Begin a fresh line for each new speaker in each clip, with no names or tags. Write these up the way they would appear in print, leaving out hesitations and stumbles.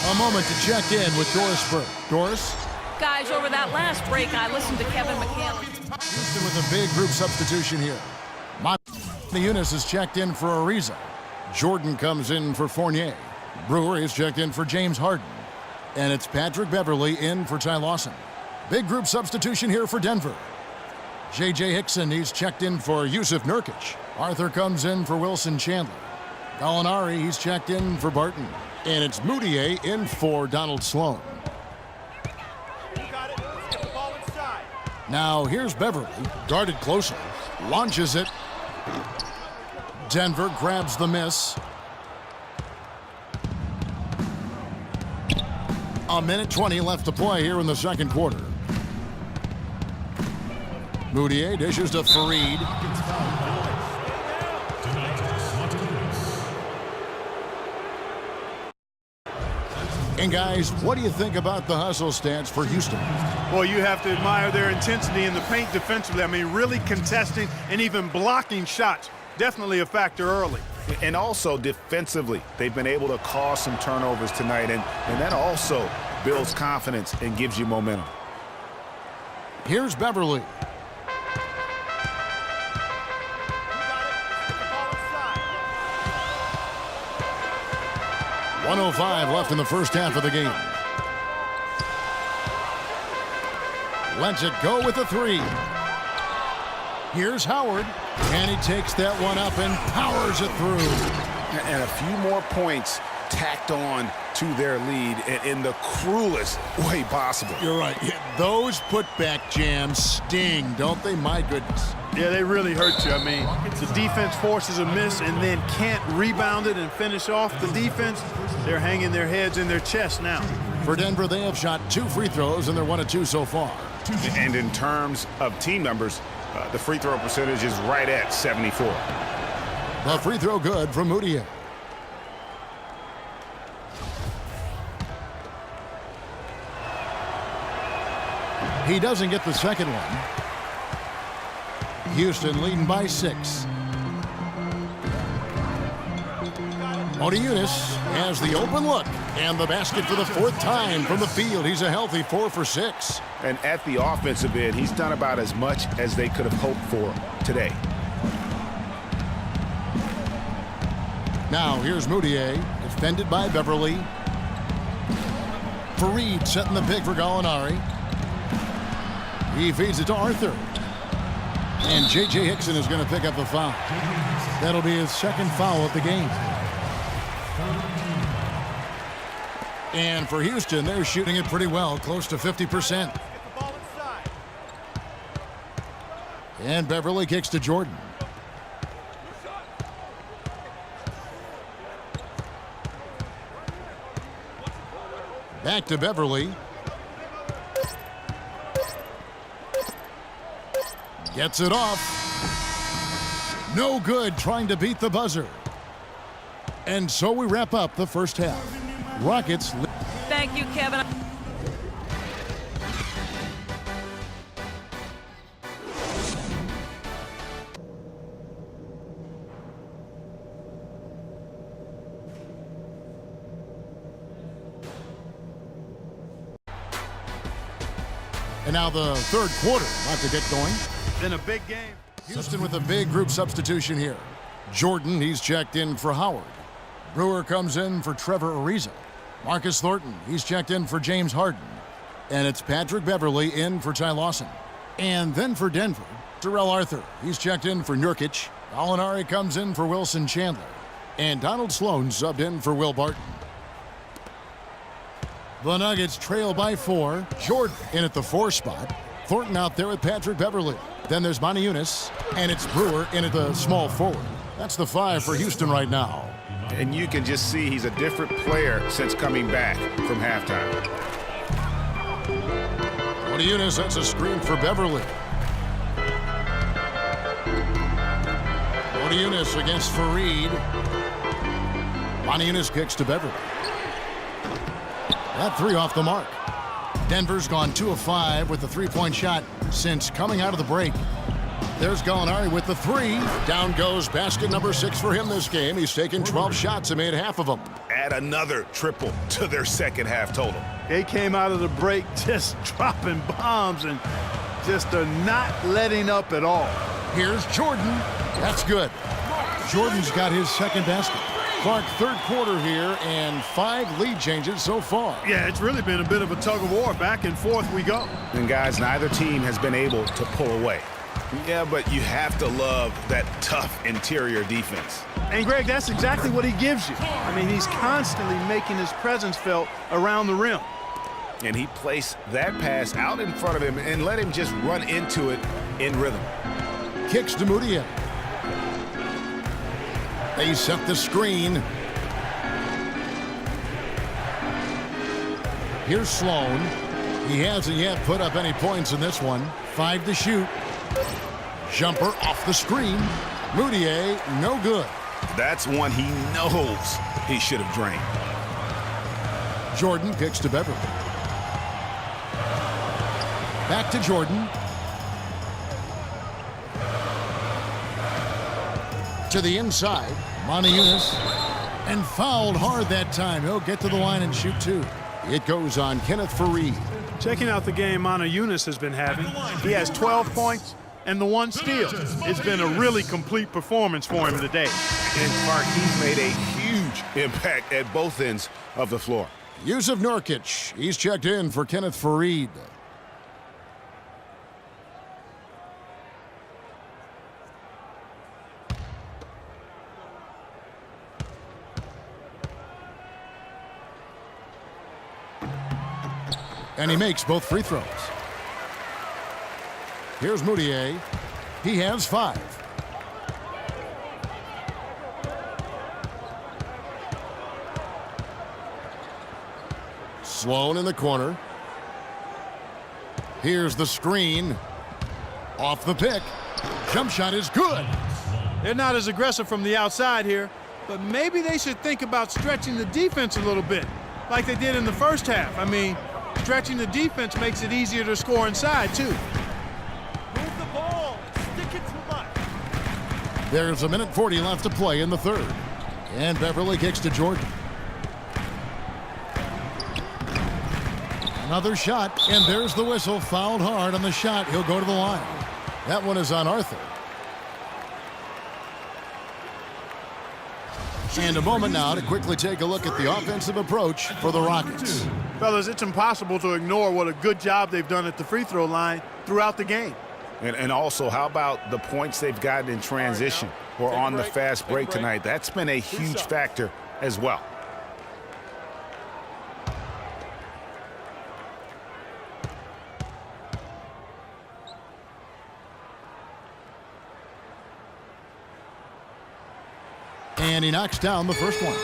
A moment to check in with Doris Burke. Doris?
Guys, over that last break, I listened to Kevin McHale.
Houston with a big group substitution here. Eunice is checked in for Ariza. Jordan comes in for Fournier. Brewer is checked in for James Harden. And it's Patrick Beverley in for Ty Lawson. Big group substitution here for Denver. J.J. Hickson, he's checked in for Yusuf Nurkic. Arthur comes in for Wilson Chandler. Gallinari, he's checked in for Barton. And it's Moutier in for Donald Sloan. Now here's Beverley, guarded closely, launches it. Denver grabs the miss. A minute 20 left to play here in the second quarter. Moutier dishes to Fareed. And guys, what do you think about the hustle stats for Houston?
Well, you have to admire their intensity in the paint defensively. I mean, really contesting and even blocking shots. Definitely a factor early.
And also defensively, they've been able to cause some turnovers tonight, and that also builds confidence and gives you momentum.
Here's Beverley. .105 left in the first half of the game. Lets it go with a three. Here's Howard, and he takes that one up and powers it through.
And a few more points tacked on to their lead in the cruelest way possible.
You're right. Yeah, those putback jams sting, don't they? My goodness.
Yeah, they really hurt you. I mean, the defense forces a miss and then can't rebound it and finish off the defense. They're hanging their heads in their chest now.
For Denver, they have shot 2 free throws, and they're 1 of 2 so far.
And in terms of team numbers, the free throw percentage is right at 74.
The free throw good from Moutier. He doesn't get the second one. Houston leading by 6. Motiejunas has the open look and the basket for the 4th time from the field. He's a healthy 4 for 6.
And at the offensive end, he's done about as much as they could have hoped for today.
Now here's Moutier, defended by Beverley. Fareed setting the pick for Gallinari. He feeds it to Arthur. And J.J. Hickson is going to pick up a foul. That'll be his second foul of the game. And for Houston, they're shooting it pretty well, close to 50%. And Beverley kicks to Jordan. Back to Beverley. Gets it off. No good, trying to beat the buzzer. And so we wrap up the first half. Rockets.
Thank you, Kevin.
And now the third quarter about to get going.
Then a big game.
Houston with a big group substitution here. Jordan, he's checked in for Howard. Brewer comes in for Trevor Ariza. Marcus Thornton, he's checked in for James Harden. And it's Patrick Beverley in for Ty Lawson. And then for Denver, Terrell Arthur, he's checked in for Nurkic. Gallinari comes in for Wilson Chandler. And Donald Sloan subbed in for Will Barton. The Nuggets trail by 4. Jordan in at the 4 spot. Thornton out there with Patrick Beverley. Then there's Motiejunas, and it's Brewer in at the small forward. That's the 5 for Houston right now.
And you can just see he's a different player since coming back from halftime.
Motiejunas, that's a screen for Beverley. Motiejunas against Fareed. Motiejunas kicks to Beverley. That 3 off the mark. Denver's gone 2 of 5 with the 3-point shot since coming out of the break. There's Gallinari with the three. Down goes basket number 6 for him this game. He's taken 12 shots and made half of them.
Add another triple to their second half total.
They came out of the break just dropping bombs and just are not letting up at all.
Here's Jordan. That's good. Jordan's got his second basket. Clark, third quarter here, and 5 lead changes so far.
Yeah, it's really been a bit of a tug of war. Back and forth we go.
And guys, neither team has been able to pull away. Yeah, but you have to love that tough interior defense.
And Greg, that's exactly what he gives you. I mean, he's constantly making his presence felt around the rim.
And he placed that pass out in front of him and let him just run into it in rhythm.
Kicks to Mudiay. They set the screen. Here's Sloan. He hasn't yet put up any points in this one. 5 to shoot. Jumper off the screen. Mudiay, no good.
That's one he knows he should have drained.
Jordan kicks to Beverly. Back to Jordan. To the inside. Moniunas. And fouled hard that time. He'll get to the line and shoot 2. It goes on Kenneth Faried.
Checking out the game Moniunas has been having. He has 12 points and the 1 steal. It's been a really complete performance for him today.
And Clark, he's made a huge impact at both ends of the floor.
Yusuf Nurkic. He's checked in for Kenneth Faried. And he makes both free throws. Here's Mudiay. He has 5. Sloan in the corner. Here's the screen. Off the pick. Jump shot is good.
They're not as aggressive from the outside here, but maybe they should think about stretching the defense a little bit, like they did in the first half. I mean, stretching the defense makes it easier to score inside, too. Move the ball. Stick it too much.
There's 1:40 left to play in the third. And Beverly kicks to Jordan. Another shot, and there's the whistle. Fouled hard on the shot. He'll go to the line. That one is on Arthur. And a moment now to quickly take a look at the offensive approach for the Rockets.
Fellas, it's impossible to ignore what a good job they've done at the free throw line throughout the game.
And also, how about the points they've gotten in transition or on the fast break tonight? That's been a huge factor as well.
And he knocks down the first one.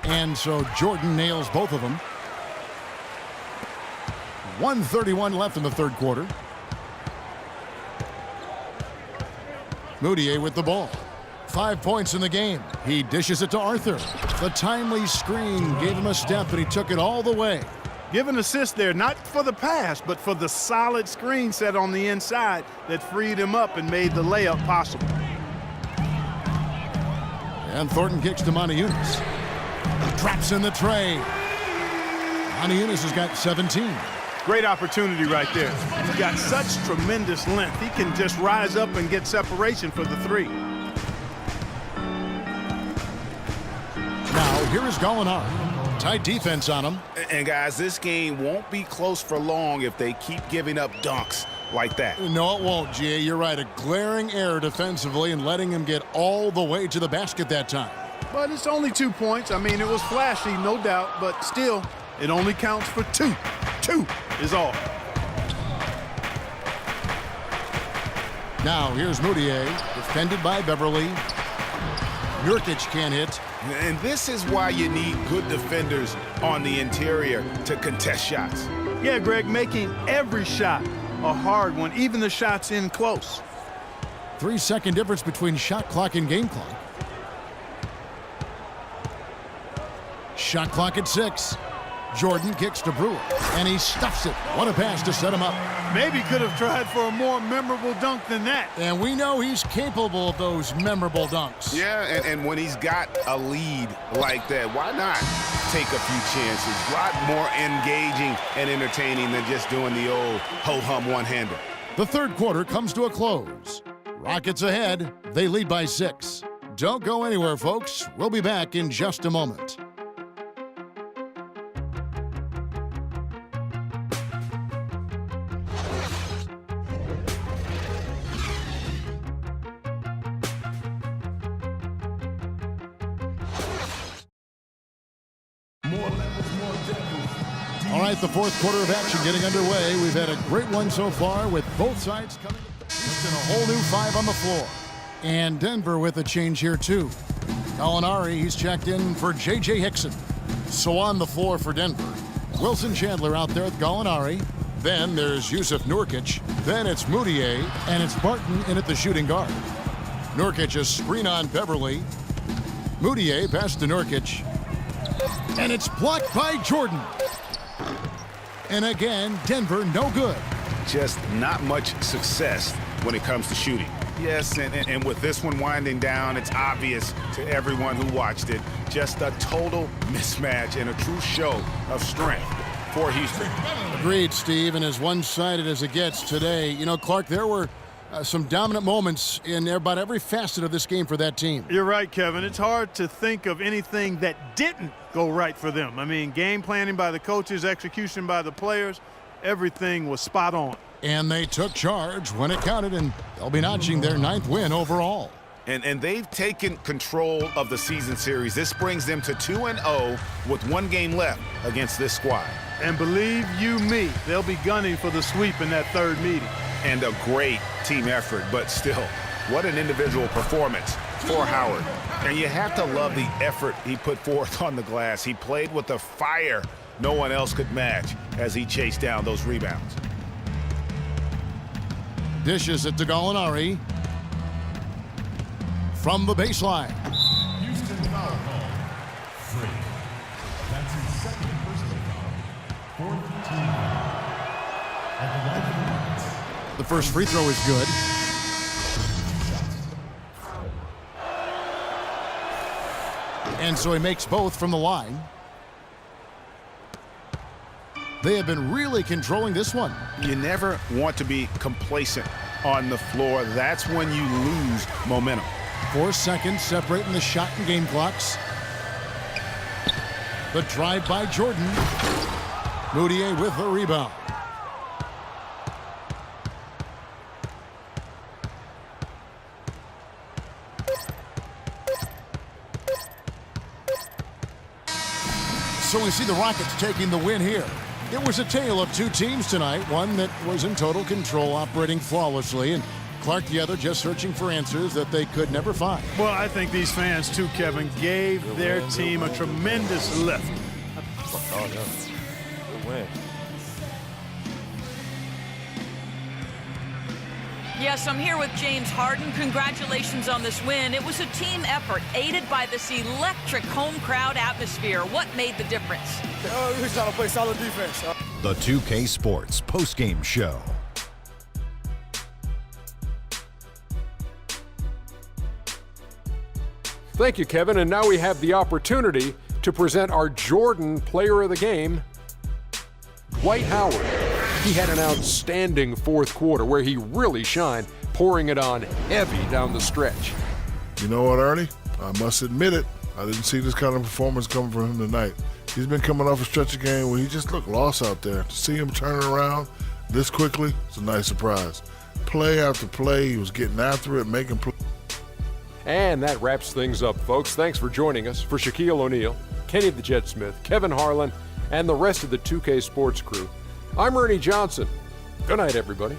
And so Jordan nails both of them. 1:31 left in the third quarter. Mudiay with the ball. 5 points in the game. He dishes it to Arthur. The timely screen gave him a step, and he took it all the way.
Give an assist there, not for the pass, but for the solid screen set on the inside that freed him up and made the layup possible.
And Thornton kicks to Moniunas. Traps in the tray. Moniunas has got 17.
Great opportunity right there. He's got such tremendous length. He can just rise up and get separation for the 3.
Now, here is Gallinari. Tight defense on him.
And guys, this game won't be close for long if they keep giving up dunks like that.
No, it won't, G.A. You're right. A glaring error defensively and letting him get all the way to the basket that time.
But it's only 2 points. I mean, it was flashy, no doubt, but still, it only counts for 2. 2 is all.
Now, here's Mudiay, defended by Beverly. Nurkic can't hit.
And this is why you need good defenders on the interior to contest shots.
Yeah, Greg, making every shot a hard one, even the shots in close.
3-second difference between shot clock and game clock. Shot clock at 6. Jordan kicks to Brewer, and he stuffs it. What a pass to set him up.
Maybe could have tried for a more memorable dunk than that.
And we know he's capable of those memorable dunks.
Yeah, and when he's got a lead like that, why not take a few chances? A lot more engaging and entertaining than just doing the old ho-hum one-hander.
The third quarter comes to a close. Rockets ahead. They lead by 6. Don't go anywhere, folks. We'll be back in just a moment. All right, the fourth quarter of action getting underway. We've had a great one so far with both sides coming and a whole new 5 on the floor. And Denver with a change here too. Gallinari, he's checked in for J.J. Hickson. So on the floor for Denver, Wilson Chandler out there with Gallinari. Then there's Yusuf Nurkic. Then it's Moutier, and it's Barton in at the shooting guard. Nurkic a screen on Beverly. Moutier pass to Nurkic. And it's blocked by Jordan. And again, Denver no good.
Just not much success when it comes to shooting. Yes, and with this one winding down, it's obvious to everyone who watched it. Just a total mismatch and a true show of strength for Houston.
Agreed, Steve, and as one-sided as it gets today. You know, Clark, there were some dominant moments in about every facet of this game for that team.
You're right, Kevin. It's hard to think of anything that didn't go right for them. I mean, game planning by the coaches, execution by the players, everything was spot on.
And they took charge when it counted, and they'll be notching their 9th win overall.
And they've taken control of the season series. This brings them to 2-0 with 1 game left against this squad.
And believe you me, they'll be gunning for the sweep in that third meeting.
And a great team effort, but still, what an individual performance for Howard. And you have to love the effort he put forth on the glass. He played with a fire no one else could match as he chased down those rebounds.
Dishes it to Gallinari. From the baseline.
Houston foul call. Free. That's his second personal foul. 4th team foul. At the line of the Rockets.
The first free throw is good. And so he makes both from the line. They have been really controlling this one.
You never want to be complacent on the floor. That's when you lose momentum.
4 seconds separating the shot and game clocks. The drive by Jordan. Moutier with the rebound. So we see the Rockets taking the win here. It was a tale of 2 teams tonight, one that was in total control, operating flawlessly, and Clark the other just searching for answers that they could never find.
Well, I think these fans too, Kevin, gave their team a tremendous lift.
Oh, yeah. Good win.
Yes, I'm here with James Harden. Congratulations on this win. It was a team effort, aided by this electric home crowd atmosphere. What made the difference?
We were trying to play solid defense.
The 2K Sports postgame show.
Thank you, Kevin. And now we have the opportunity to present our Jordan Player of the Game, Dwight Howard. He had an outstanding fourth quarter where he really shined, pouring it on heavy down the stretch.
You know what, Ernie? I must admit it. I didn't see this kind of performance coming from him tonight. He's been coming off a stretch of game where he just looked lost out there. To see him turn around this quickly, it's a nice surprise. Play after play, he was getting after it, making plays.
And that wraps things up, folks. Thanks for joining us. For Shaquille O'Neal, Kenny the Jet Smith, Kevin Harlan, and the rest of the 2K Sports crew, I'm Ernie Johnson. Good night, everybody.